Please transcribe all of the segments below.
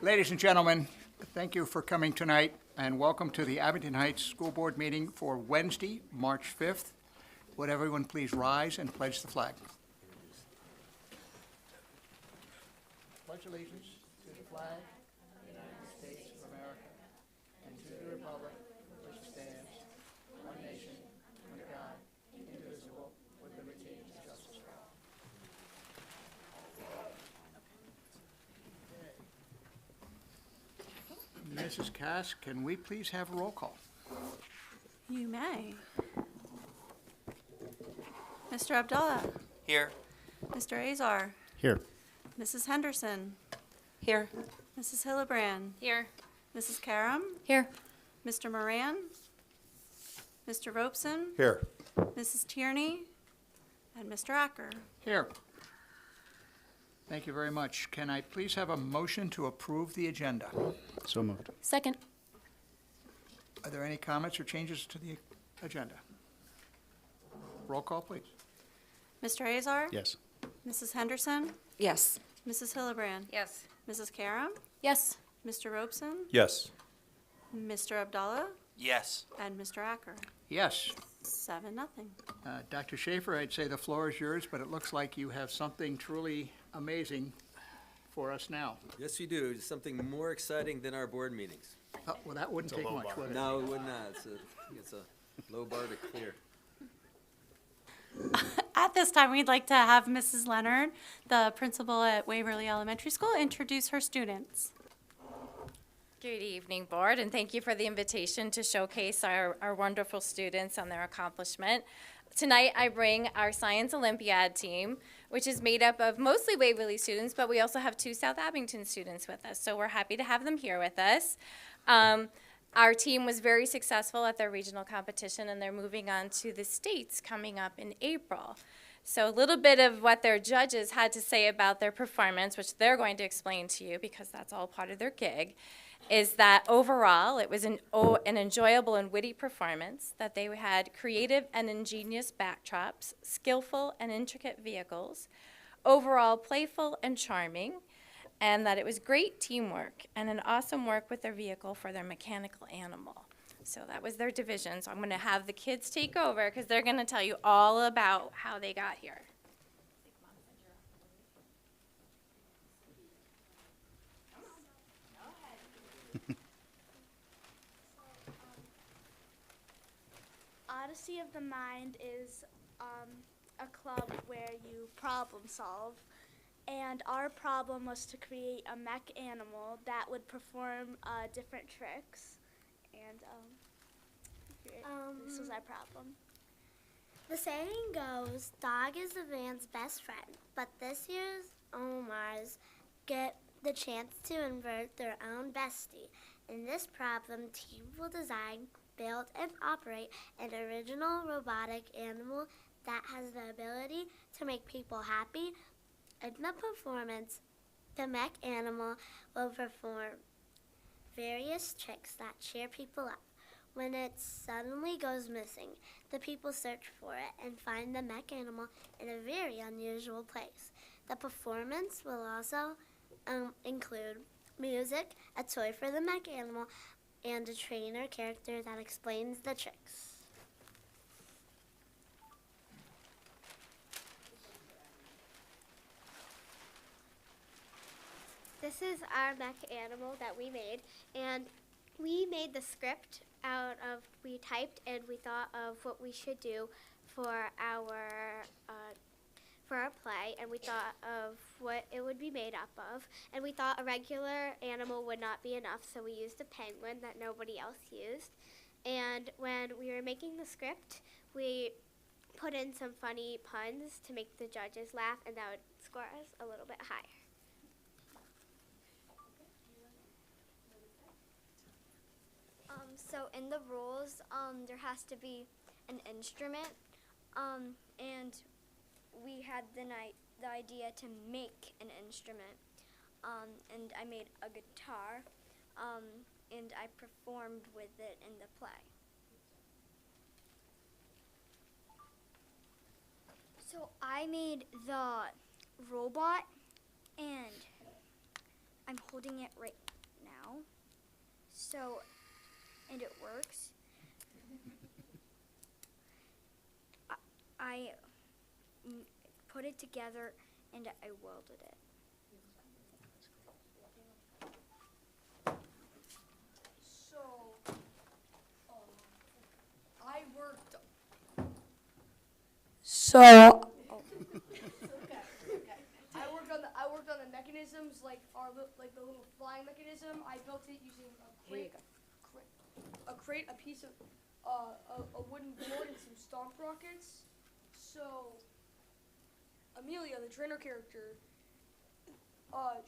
Ladies and gentlemen, thank you for coming tonight, and welcome to the Abington Heights School Board meeting for Wednesday, March 5th. Would everyone please rise and pledge the flag? Pledge allegiance to the flag of the United States of America and to the republic which stands, one nation, under God, indivisible, with liberty and justice for all. Mrs. Cass, can we please have a roll call? You may. Mr. Abdullah. Here. Mr. Azar. Here. Mrs. Henderson. Here. Mrs. Hillebrand. Here. Mrs. Karam. Here. Mr. Moran. Mr. Robeson. Here. Mrs. Tierney. And Mr. Acker. Here. Thank you very much. Can I please have a motion to approve the agenda? So moved. Second. Are there any comments or changes to the agenda? Roll call, please. Mr. Azar. Yes. Mrs. Henderson. Yes. Mrs. Hillebrand. Yes. Mrs. Karam. Yes. Mr. Robeson. Yes. Mr. Abdullah. Yes. And Mr. Acker. Yes. 7-0. Dr. Schaefer, I'd say the floor is yours, but it looks like you have something truly amazing for us now. Yes, you do. Something more exciting than our board meetings. Oh, well, that wouldn't take much, would it? No, it would not. It's a low bar to clear. At this time, we'd like to have Mrs. Leonard, the principal at Waverly Elementary School, introduce her students. Good evening, Board, and thank you for the invitation to showcase our wonderful students and their accomplishment. Tonight, I bring our Science Olympiad team, which is made up of mostly Waverly students, but we also have 2 South Abington students with us, so we're happy to have them here with us. Our team was very successful at their regional competition, and they're moving on to the states coming up in April. So a little bit of what their judges had to say about their performance, which they're going to explain to you because that's all part of their gig, is that overall it was an enjoyable and witty performance, that they had creative and ingenious backdrops, skillful and intricate vehicles, overall playful and charming, and that it was great teamwork and an awesome work with their vehicle for their mechanical animal. So that was their division. So I'm going to have the kids take over because they're going to tell you all about how they got here. Odyssey of the Mind is a club where you problem solve, and our problem was to create a mech animal that would perform different tricks, and this was our problem. The saying goes, dog is the man's best friend, but this year's Omars get the chance to invent their own bestie. In this problem, team will design, build, and operate an original robotic animal that has the ability to make people happy. In the performance, the mech animal will perform various tricks that cheer people up. When it suddenly goes missing, the people search for it and find the mech animal in a very unusual place. The performance will also include music, a toy for the mech animal, and a trainer character that explains the tricks. This is our mech animal that we made, and we made the script we typed and we thought of what we should do for our play, and we thought of what it would be made up of, and we thought a regular animal would not be enough, so we used a penguin that nobody else used. And when we were making the script, we put in some funny puns to make the judges laugh, and that would score us a little bit higher. So in the rules, there has to be an instrument, and we had the idea to make an instrument, and I made a guitar, and I performed with it in the play. So I made the robot, and I'm holding it right now. So, and it works. I put it together and I welded it. So, I worked. I worked on the mechanisms, like the little flying mechanism. I built it using a piece of a wooden board and some stomp rockets. So, Amelia, the trainer character,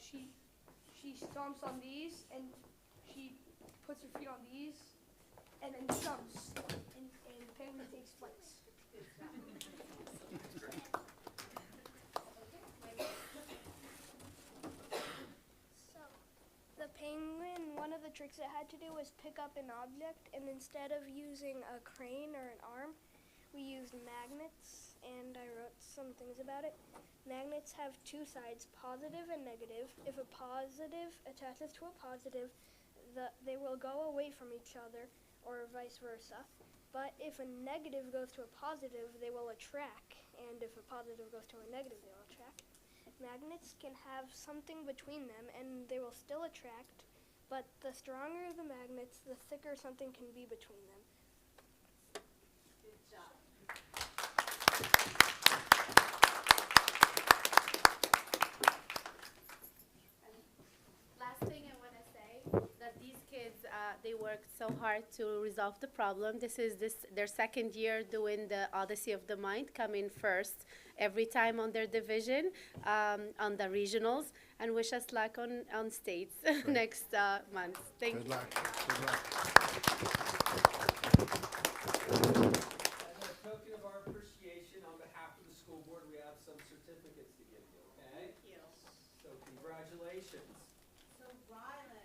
she stomps on these and she puts her feet on these and then jumps and Penguin takes flights. So, the penguin, one of the tricks it had to do was pick up an object, and instead of using a crane or an arm, we used magnets, and I wrote some things about it. Magnets have two sides, positive and negative. If a positive attaches to a positive, they will go away from each other, or vice versa. But if a negative goes to a positive, they will attract, and if a positive goes to a negative, they will attract. Magnets can have something between them, and they will still attract, but the stronger the magnets, the thicker something can be between them. Last thing I want to say, that these kids, they worked so hard to resolve the problem. This is their second year doing the Odyssey of the Mind, coming first every time on their division, on the regionals, and wish us luck on states next month. Thank you. Good luck. Good luck. As a token of our appreciation, on behalf of the school board, we have some certificates to give you, okay? Thank you. So congratulations. So Rylan.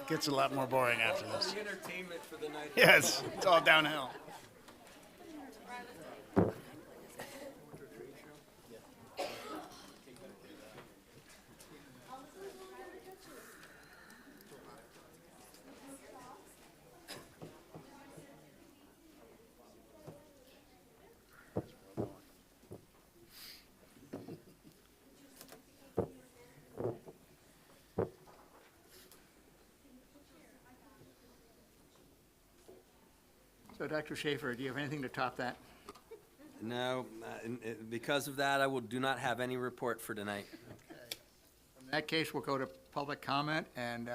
Gets a lot more boring after this. The entertainment for the night. Yes, it's all downhill. So, Dr. Schaefer, do you have anything to top that? No, because of that, I do not have any report for tonight. In that case, we'll go to public comment, and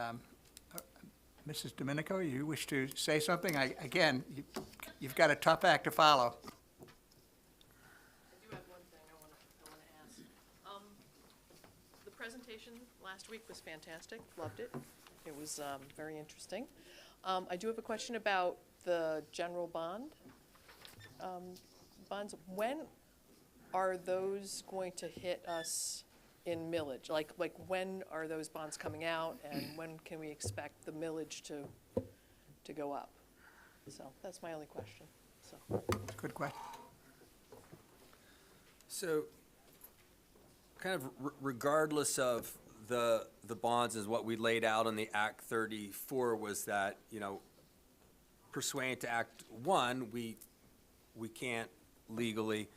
Mrs. Domenico, you wish to say something? Again, you've got a tough act to follow. I do have one thing I want to ask. The presentation last week was fantastic, loved it. It was very interesting. I do have a question about the general bond. Bonds, when are those going to hit us in millage? Like when are those bonds coming out, and when can we expect the millage to go up? So that's my only question. So. Good question. So, kind of regardless of the bonds is what we laid out in the Act 34 was that, pursuant to Act 1, we can't legally,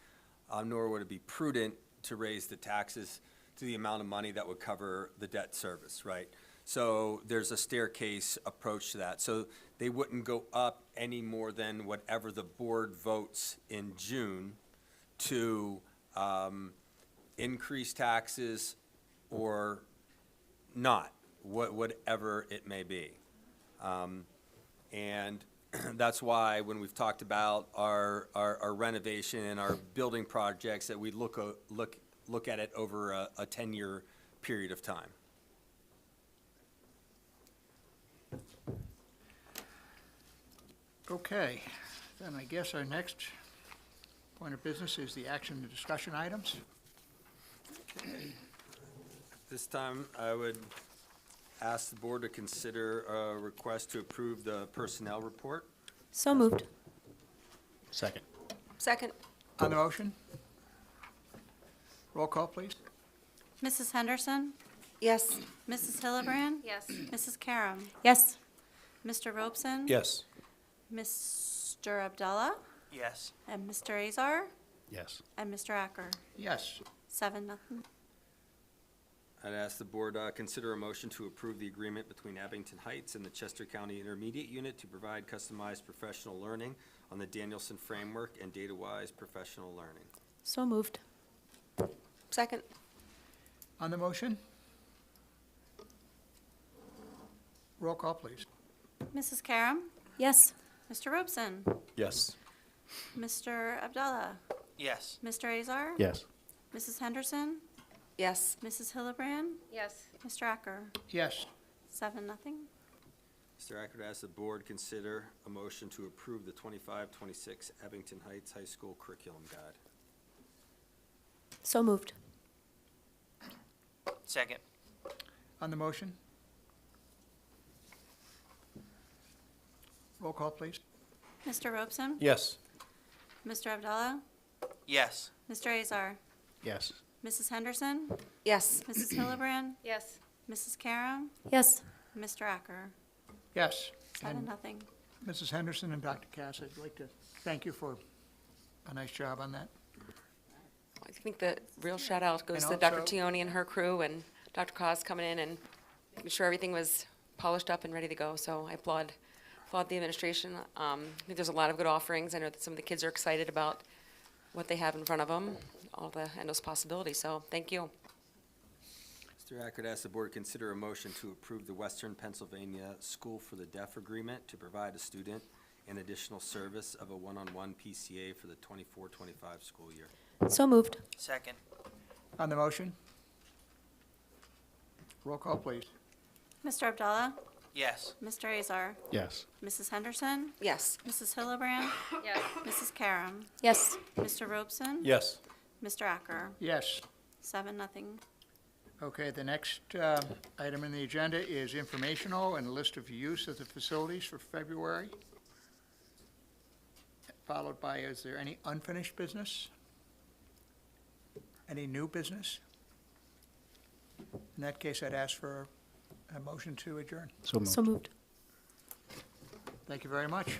nor would it be prudent to raise the taxes to the amount of money that would cover the debt service, right? So there's a staircase approach to that. So they wouldn't go up any more than whatever the board votes in June to increase taxes or not, whatever it may be. And that's why when we've talked about our renovation and our building projects, that we look at it over a 10-year period of time. Okay, then I guess our next point of business is the action and discussion items. This time, I would ask the board to consider a request to approve the personnel report. So moved. Second. Second. On the motion? Roll call, please. Mrs. Henderson? Yes. Mrs. Hillebrand? Yes. Mrs. Karam? Yes. Mr. Robeson? Yes. Mr. Abdullah? Yes. And Mr. Azar? Yes. And Mr. Acker? Yes. 7-0. I'd ask the board consider a motion to approve the agreement between Abington Heights and the Chester County Intermediate Unit to provide customized professional learning on the Danielson Framework and data-wise professional learning. So moved. Second. On the motion? Roll call, please. Mrs. Karam? Yes. Mr. Robeson? Yes. Mr. Abdullah? Yes. Mr. Azar? Yes. Mrs. Henderson? Yes. Mrs. Hillebrand? Yes. Mr. Acker? Yes. 7-0. Mr. Acker, ask the board consider a motion to approve the 25-26 Abington Heights High School Curriculum Guide. So moved. Second. On the motion? Roll call, please. Mr. Robeson? Yes. Mr. Abdullah? Yes. Mr. Azar? Yes. Mrs. Henderson? Yes. Mrs. Hillebrand? Yes. Mrs. Karam? Yes. Mr. Acker? Yes. 7-0. Mrs. Henderson and Dr. Cass, I'd like to thank you for a nice job on that. I think the real shout out goes And to Dr. also- Tioni and her crew and Dr. Cos coming in and making sure everything was polished up and ready to go. So I applaud the administration. I think there's a lot of good offerings. I know that some of the kids are excited about what they have in front of them, all the endless possibilities. So thank you. Mr. Acker, ask the board consider a motion to approve the Western Pennsylvania School for the Deaf Agreement to provide a student an additional service of a one-on-one PCA for the 24-25 school year. So moved. Second. On the motion? Roll call, please. Mr. Abdullah? Yes. Mr. Azar? Yes. Mrs. Henderson? Yes. Mrs. Hillebrand? Yes. Mrs. Karam? Yes. Mr. Robeson? Yes. Mr. Acker? Yes. 7-0. Okay, the next item in the agenda is informational and a list of use of the facilities for February. Followed by, is there any unfinished business? Any new business? In that case, I'd ask for a motion to adjourn. So moved. So moved. Thank you very much.